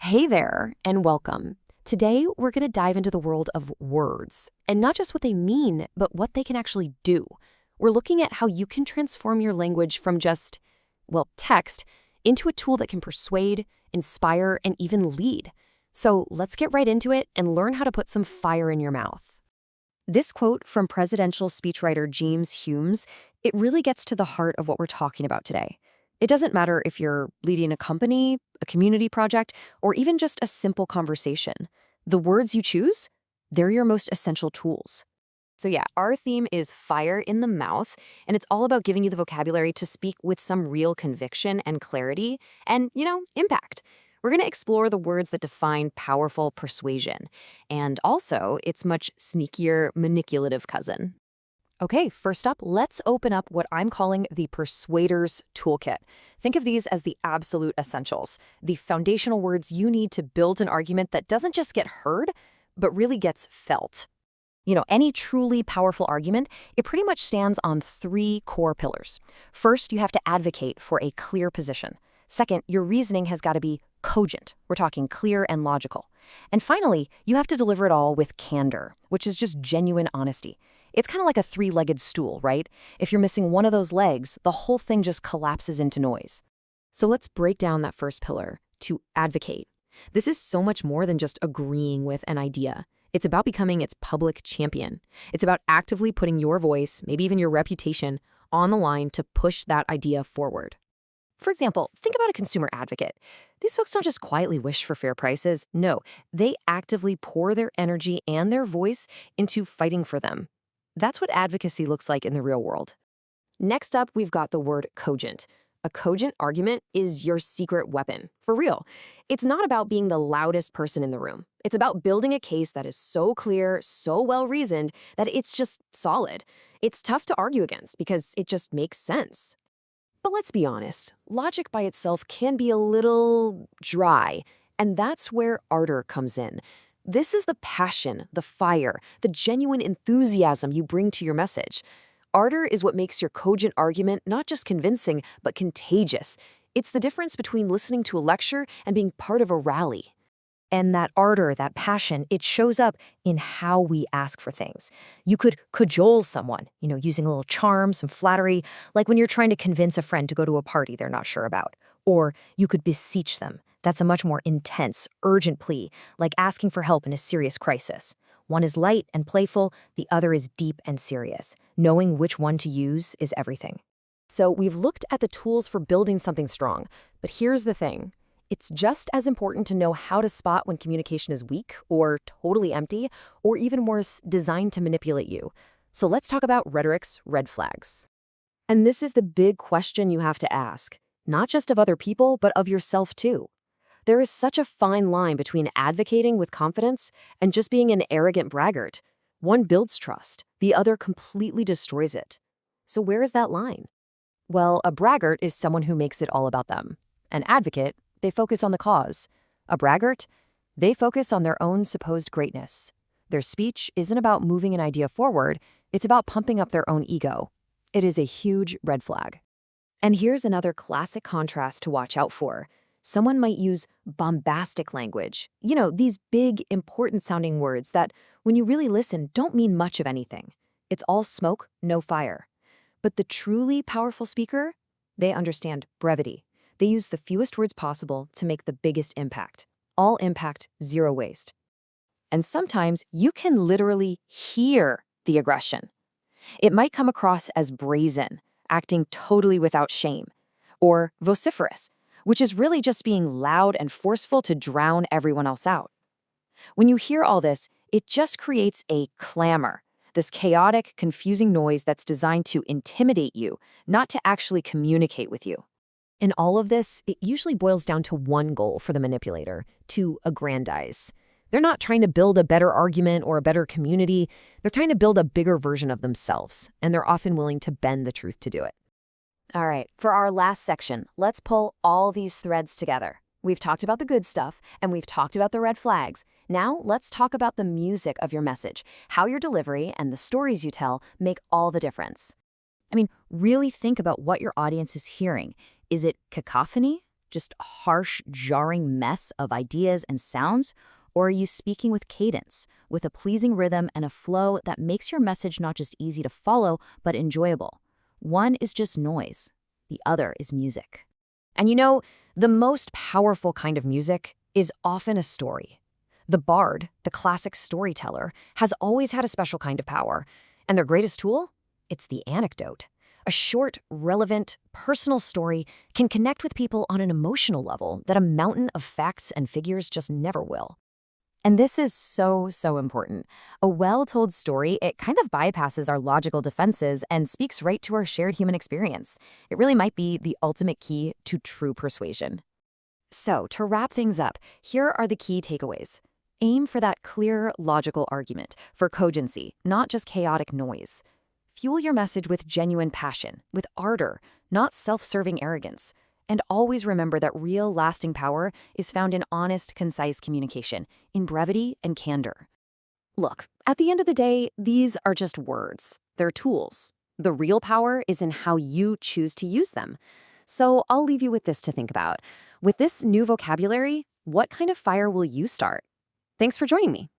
Hey there, and welcome. Today, we're going to dive into the world of words, and not just what they mean, but what they can actually do. We're looking at how you can transform your language from just, well, text, into a tool that can persuade, inspire, and even lead. So let's get right into it and learn how to put some fire in your mouth. This quote from presidential speechwriter James Humes, it really gets to the heart of what we're talking about today. It doesn't matter if you're leading a company, a community project, or even just a simple conversation. The words you choose, they're your most essential tools. So yeah, our theme is fire in the mouth, and it's all about giving you the vocabulary to speak with some real conviction and clarity and, impact. We're going to explore the words that define powerful persuasion, and also its much sneakier, manipulative cousin. Okay, first up, let's open up what I'm calling the Persuader's Toolkit. Think of these as the absolute essentials, the foundational words you need to build an argument that doesn't just get heard, but really gets felt. Any truly powerful argument, it pretty much stands on three core pillars. First, you have to advocate for a clear position. Second, your reasoning has got to be cogent. We're talking clear and logical. And finally, you have to deliver it all with candor, which is just genuine honesty. It's kind of like a three-legged stool, right? If you're missing one of those legs, the whole thing just collapses into noise. So let's break down that first pillar, to advocate. This is so much more than just agreeing with an idea. It's about becoming its public champion. It's about actively putting your voice, maybe even your reputation, on the line to push that idea forward. For example, think about a consumer advocate. These folks don't just quietly wish for fair prices. No, they actively pour their energy and their voice into fighting for them. That's what advocacy looks like in the real world. Next up, we've got the word cogent. A cogent argument is your secret weapon, for real. It's not about being the loudest person in the room. It's about building a case that is so clear, so well-reasoned, that it's just solid. It's tough to argue against because it just makes sense. But let's be honest, logic by itself can be a little dry, and that's where ardor comes in. This is the passion, the fire, the genuine enthusiasm you bring to your message. Ardor is what makes your cogent argument not just convincing, but contagious. It's the difference between listening to a lecture and being part of a rally. And that ardor, that passion, it shows up in how we ask for things. You could cajole someone, using a little charm, some flattery, like when you're trying to convince a friend to go to a party they're not sure about. Or you could beseech them. That's a much more intense, urgent plea, like asking for help in a serious crisis. One is light and playful, the other is deep and serious. Knowing which one to use is everything. So we've looked at the tools for building something strong, but here's the thing. It's just as important to know how to spot when communication is weak or totally empty, or even worse, designed to manipulate you. So let's talk about rhetoric's red flags. And this is the big question you have to ask, not just of other people, but of yourself too. There is such a fine line between advocating with confidence and just being an arrogant braggart. One builds trust, the other completely destroys it. So where is that line? Well, a braggart is someone who makes it all about them. An advocate, they focus on the cause. A braggart, they focus on their own supposed greatness. Their speech isn't about moving an idea forward, it's about pumping up their own ego. It is a huge red flag. And here's another classic contrast to watch out for. Someone might use bombastic language. These big, important-sounding words that, when you really listen, don't mean much of anything. It's all smoke, no fire. But the truly powerful speaker, they understand brevity. They use the fewest words possible to make the biggest impact. All impact, zero waste. And sometimes you can literally hear the aggression. It might come across as brazen, acting totally without shame, or vociferous, which is really just being loud and forceful to drown everyone else out. When you hear all this, it just creates a clamor, this chaotic, confusing noise that's designed to intimidate you, not to actually communicate with you. In all of this, it usually boils down to one goal for the manipulator, to aggrandize. They're not trying to build a better argument or a better community. They're trying to build a bigger version of themselves, and they're often willing to bend the truth to do it. All right, for our last section, let's pull all these threads together. We've talked about the good stuff, and we've talked about the red flags. Now, let's talk about the music of your message, how your delivery and the stories you tell make all the difference. Really think about what your audience is hearing. Is it cacophony? Just a harsh, jarring mess of ideas and sounds? Or are you speaking with cadence, with a pleasing rhythm and a flow that makes your message not just easy to follow, but enjoyable? One is just noise. The other is music. And the most powerful kind of music is often a story. The bard, the classic storyteller, has always had a special kind of power. And their greatest tool? It's the anecdote. A short, relevant, personal story can connect with people on an emotional level that a mountain of facts and figures just never will. And this is so, so important. A well-told story, it kind of bypasses our logical defenses and speaks right to our shared human experience. It really might be the ultimate key to true persuasion. So, to wrap things up, here are the key takeaways. Aim for that clear, logical argument, for cogency, not just chaotic noise. Fuel your message with genuine passion, with ardor, not self-serving arrogance. And always remember that real, lasting power is found in honest, concise communication, in brevity and candor. Look, at the end of the day, these are just words. They're tools. The real power is in how you choose to use them. So I'll leave you with this to think about. With this new vocabulary, what kind of fire will you start? Thanks for joining me.